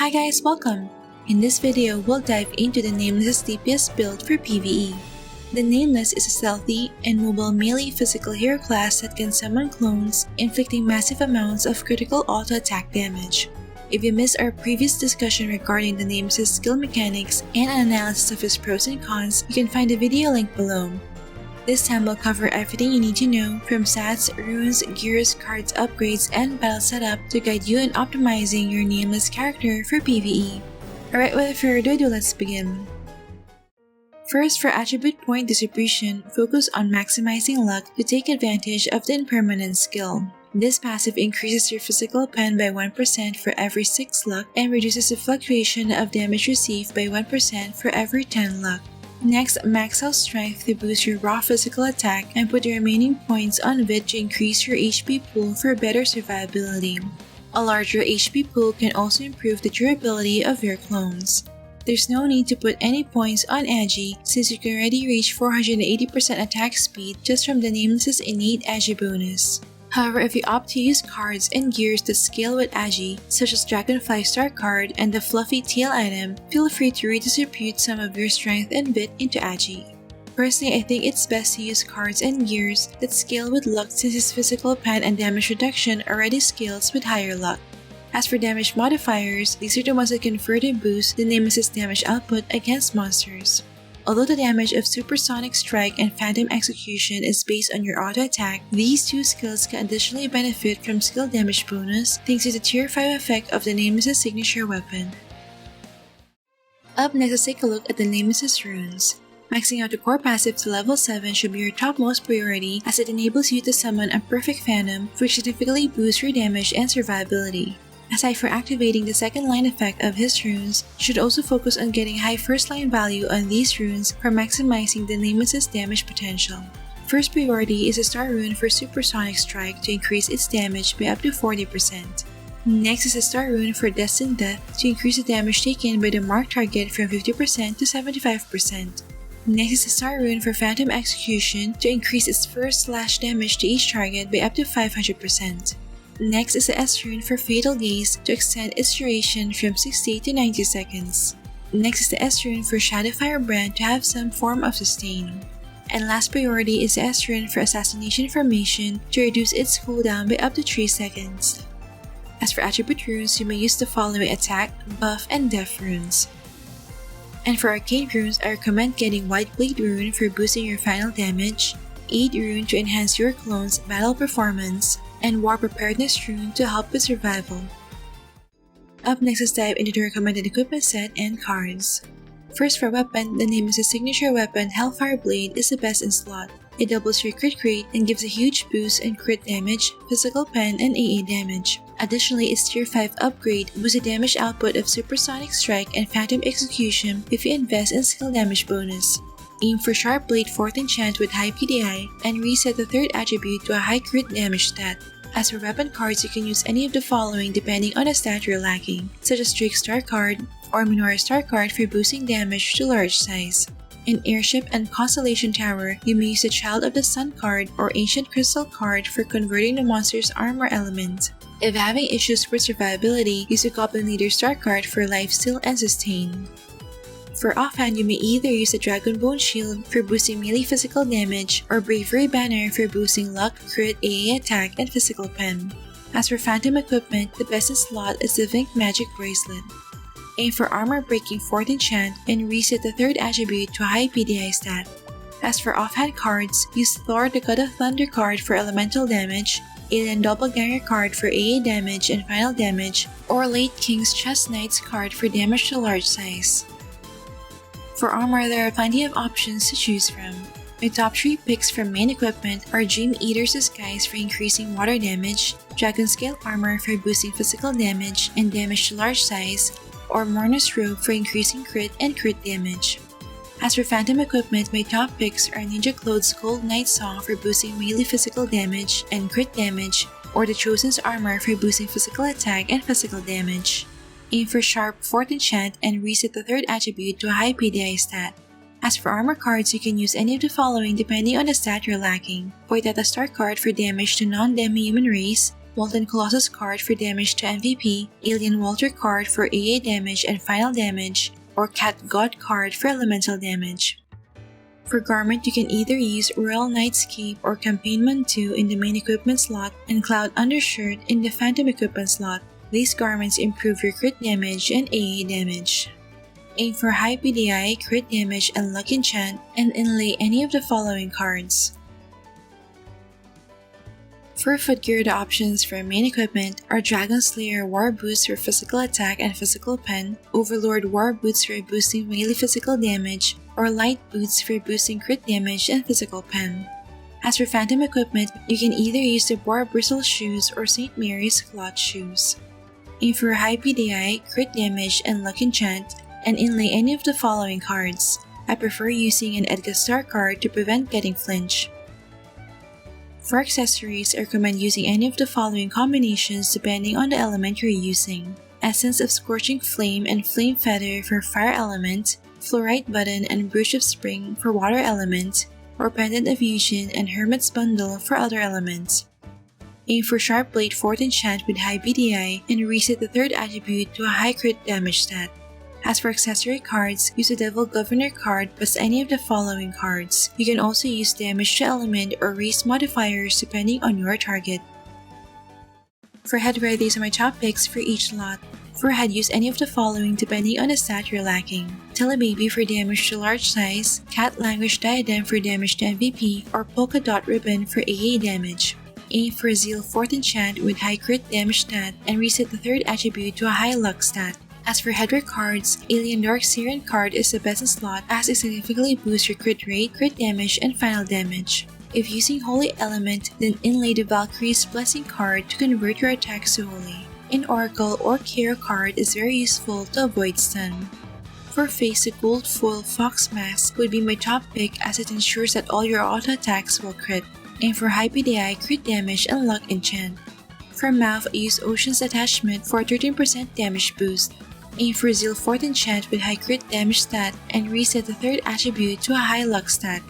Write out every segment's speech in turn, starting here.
Hi guys, welcome! In this video, we'll dive into the Nameless DPS build for PVE. The Nameless is a stealthy and mobile melee physical hero class that can summon clones, inflicting massive amounts of critical auto-attack damage. If you missed our previous discussion regarding the Nameless' skill mechanics and an analysis of his pros and cons, you can find the video link below. This time we'll cover everything you need to know, from stats, runes, gears, cards, upgrades, and battle setup to guide you in optimizing your Nameless character for PvE. Alright, without further ado, let's begin. First, for attribute point distribution, focus on maximizing luck to take advantage of the impermanent skill. This passive increases your physical pen by 1% for every 6 luck and reduces the fluctuation of damage received by 1% for every 10 luck. Next, max out strength to boost your raw physical attack and put the remaining points on Vit to increase your HP pool for better survivability. A larger HP pool can also improve the durability of your clones. There's no need to put any points on Agi since you can already reach 480% attack speed just from the Nameless' innate Agi bonus. However, if you opt to use cards and gears that scale with Agi, such as Dragonfly Star card and the Fluffy Tail item, feel free to redistribute some of your strength and Vit into Agi. Personally, I think it's best to use cards and gears that scale with luck since his physical pen and damage reduction already scales with higher luck. As for damage modifiers, these are the ones that can further boost the Nameless' damage output against monsters. Although the damage of Supersonic Strike and Phantom Execution is based on your auto attack, these two skills can additionally benefit from skill damage bonus thanks to the tier 5 effect of the Nameless' signature weapon. Up next, let's take a look at the Nameless' runes. Maxing out the core passive to level 7 should be your topmost priority as it enables you to summon a perfect Phantom which significantly boosts your damage and survivability. Aside from activating the second line effect of his runes, you should also focus on getting high first line value on these runes for maximizing the Nameless' damage potential. First priority is a star rune for Supersonic Strike to increase its damage by up to 40%. Next is a star rune for Destined Death to increase the damage taken by the marked target from 50% to 75%. Next is a star rune for Phantom Execution to increase its first slash damage to each target by up to 500%. Next is the S rune for Fatal Gaze to extend its duration from 60 to 90 seconds. Next is the S rune for Shadowfire Brand to have some form of sustain. And last priority is the S rune for Assassination Formation to reduce its cooldown by up to 3 seconds. As for attribute runes, you may use the following attack, buff, and death runes. And for arcane runes, I recommend getting White Blade rune for boosting your final damage, Aid rune to enhance your clone's battle performance, and War Preparedness rune to help with survival. Up next, let's dive into the recommended equipment set and cards. First, for weapon, the Nameless' signature weapon Hellfire Blade is the best in slot. It doubles your crit rate and gives a huge boost in crit damage, physical pen, and AA damage. Additionally, its tier 5 upgrade boosts the damage output of Supersonic Strike and Phantom Execution if you invest in skill damage bonus. Aim for Sharp Blade 4th enchant with high PDI and reset the third attribute to a high crit damage stat. As for weapon cards, you can use any of the following depending on the stat you're lacking, such as Drake Star card or Menorah Star card for boosting damage to large size. In Airship and Constellation Tower, you may use the Child of the Sun card or Ancient Crystal card for converting the monster's armor element. If having issues with survivability, use the Goblin Leader Star card for lifesteal and sustain. For offhand, you may either use the Dragonbone Shield for boosting melee physical damage or Bravery Banner for boosting luck, crit, AA attack, and physical pen. As for phantom equipment, the best in slot is the Vink Magic Bracelet. Aim for Armor Breaking 4th enchant and reset the third attribute to a high PDI stat. As for offhand cards, use Thor the God of Thunder card for elemental damage, Alien Doppelganger card for AA damage and final damage, or Late King's Chest Knights card for damage to large size. For armor, there are plenty of options to choose from. My top 3 picks for main equipment are Dream Eater's Disguise for increasing water damage, Dragon Scale Armor for boosting physical damage and damage to large size, or Mourner's Robe for increasing crit and crit damage. As for phantom equipment, my top picks are Ninja Cloth's Cold Night Song for boosting melee physical damage and crit damage, or the Chosen's Armor for boosting physical attack and physical damage. Aim for Sharp 4th enchant and reset the third attribute to a high PDI stat. As for armor cards, you can use any of the following depending on the stat you're lacking. Poitata Star card for damage to non-demi human race, Molten Colossus card for damage to MVP, Alien Walter card for AA damage and final damage, or Cat God card for elemental damage. For garment, you can either use Royal Knight's Cape or Campaignman 2 in the main equipment slot and Cloud Undershirt in the Phantom equipment slot. These garments improve your crit damage and AA damage. Aim for high PDI, crit damage, and luck enchant, and inlay any of the following cards. For footgear, the options for main equipment are Dragon Slayer War Boots for physical attack and physical pen, Overlord War Boots for boosting melee physical damage, or Light Boots for boosting crit damage and physical pen. As for Phantom equipment, you can either use the Boar Bristle Shoes or St. Mary's Cloth Shoes. Aim for high PDI, crit damage, and luck enchant, and inlay any of the following cards. I prefer using an Edgar Star card to prevent getting flinch. For accessories, I recommend using any of the following combinations depending on the element you're using. Essence of Scorching Flame and Flame Feather for fire element, Fluorite Button and Brooch of Spring for water element, or Pendant of Fusion and Hermit's Bundle for other elements. Aim for Sharp Blade 4th enchant with high PDI and reset the 3rd attribute to a high crit damage stat. As for accessory cards, use the Devil Governor card plus any of the following cards. You can also use damage to element or raise modifiers depending on your target. For headwear, these are my top picks for each slot. For head, use any of the following depending on the stat you're lacking. Telebaby for damage to large size, Cat Language Diadem for damage to MVP, or Polka Dot Ribbon for AA damage. Aim for Zeal 4th enchant with high crit damage stat and reset the 3rd attribute to a high luck stat. As for headwear cards, Alien Dark Siren card is the best in slot as it significantly boosts your crit rate, crit damage, and final damage. If using Holy Element, then inlay the Valkyrie's Blessing card to convert your attacks to Holy. An Oracle or Kero card is very useful to avoid stun. For face, the Gold Foil Fox Mask would be my top pick as it ensures that all your auto attacks will crit. Aim for high PDI, crit damage, and luck enchant. For mouth, use Ocean's Attachment for a 13% damage boost. Aim for Zeal 4th enchant with high crit damage stat and reset the 3rd attribute to a high luck stat.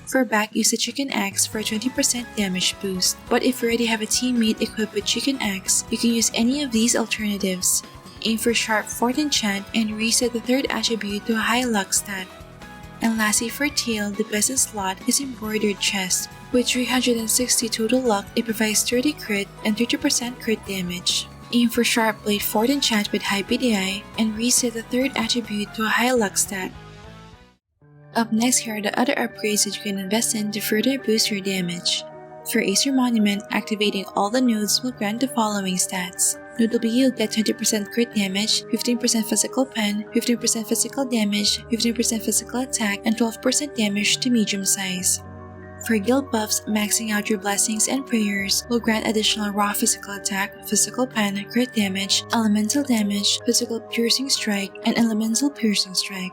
For back, use the Chicken Axe for a 20% damage boost, but if you already have a teammate equipped with Chicken Axe, you can use any of these alternatives. Aim for Sharp 4th enchant and reset the 3rd attribute to a high luck stat. And lastly, for tail, the best in slot is Embroidered Chest. With 360 total luck, it provides 30 crit and 30% crit damage. Aim for Sharp Blade 4th enchant with high PDI and reset the 3rd attribute to a high luck stat. Up next, here are the other upgrades that you can invest in to further boost your damage. For Acer Monument, activating all the nodes will grant the following stats. Node W will get 20% crit damage, 15% physical pen, 15% physical damage, 15% physical attack, and 12% damage to medium size. For guild buffs, maxing out your blessings and prayers will grant additional raw physical attack, physical pen, crit damage, elemental damage, physical piercing strike, and elemental piercing strike.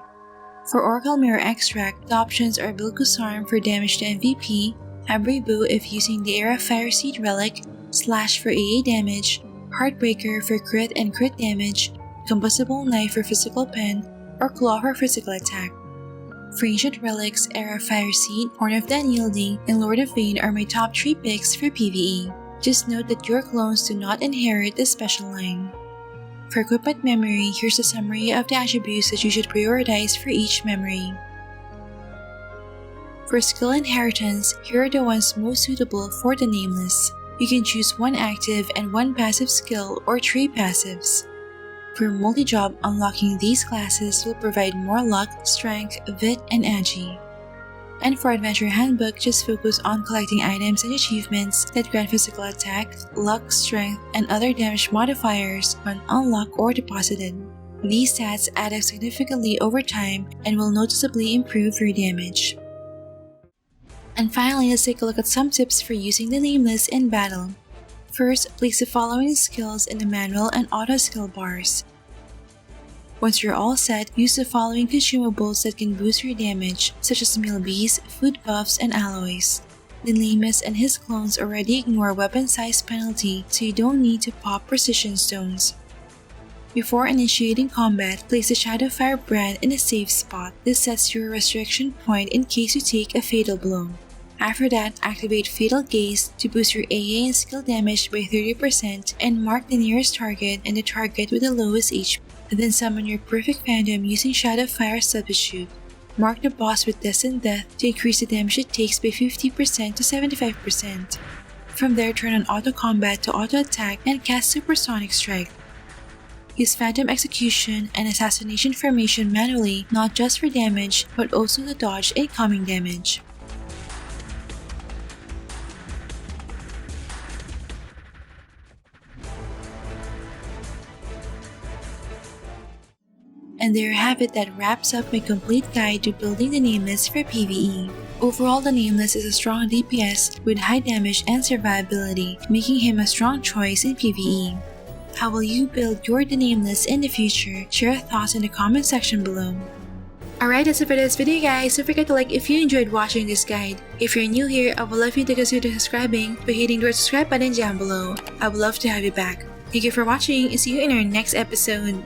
For Oracle Mirror Extract, the options are Bilkusarm for damage to MVP, Abribu if using the Era Fire Seed Relic, Slash for AA damage, Heartbreaker for crit and crit damage, Combustible Knife for physical pen, or Claw for physical attack. For Ancient Relics, Era Fire Seed, Horn of the Unyielding, and Lord of Vain are my top 3 picks for PvE. Just note that your clones do not inherit this special line. For Equipment Memory, here's a summary of the attributes that you should prioritize for each memory. For Skill Inheritance, here are the ones most suitable for the Nameless. You can choose 1 active and 1 passive skill or 3 passives. For multi-job, unlocking these classes will provide more luck, strength, vit, and agi. And for Adventure Handbook, just focus on collecting items and achievements that grant physical attack, luck, strength, and other damage modifiers when unlocked or deposited. These stats add up significantly over time and will noticeably improve your damage. And finally, let's take a look at some tips for using the Nameless in battle. First, place the following skills in the manual and auto skill bars. Once you're all set, use the following consumables that can boost your damage, such as meal bees, food buffs, and alloys. The Nameless and his clones already ignore weapon size penalty, so you don't need to pop precision stones. Before initiating combat, place the Shadowfire brand in a safe spot. This sets your resurrection point in case you take a fatal blow. After that, activate Fatal Gaze to boost your AA and skill damage by 30% and mark the nearest target and the target with the lowest HP. Then summon your Perfect Phantom using Shadow Fire Substitute. Mark the boss with Destined Death to increase the damage it takes by 50% to 75%. From there, turn on Auto Combat to Auto Attack and cast Supersonic Strike. Use Phantom Execution and Assassination Formation manually, not just for damage, but also to dodge incoming damage. And there you have it, that wraps up my complete guide to building the Nameless for PvE. Overall, the Nameless is a strong DPS with high damage and survivability, making him a strong choice in PvE. How will you build your The Nameless in the future? Share your thoughts in the comment section below. Alright, that's it for this video guys. Don't forget to like if you enjoyed watching this guide. If you're new here, I would love you to consider subscribing by hitting the subscribe button down below. I would love to have you back. Thank you for watching and see you in our next episode.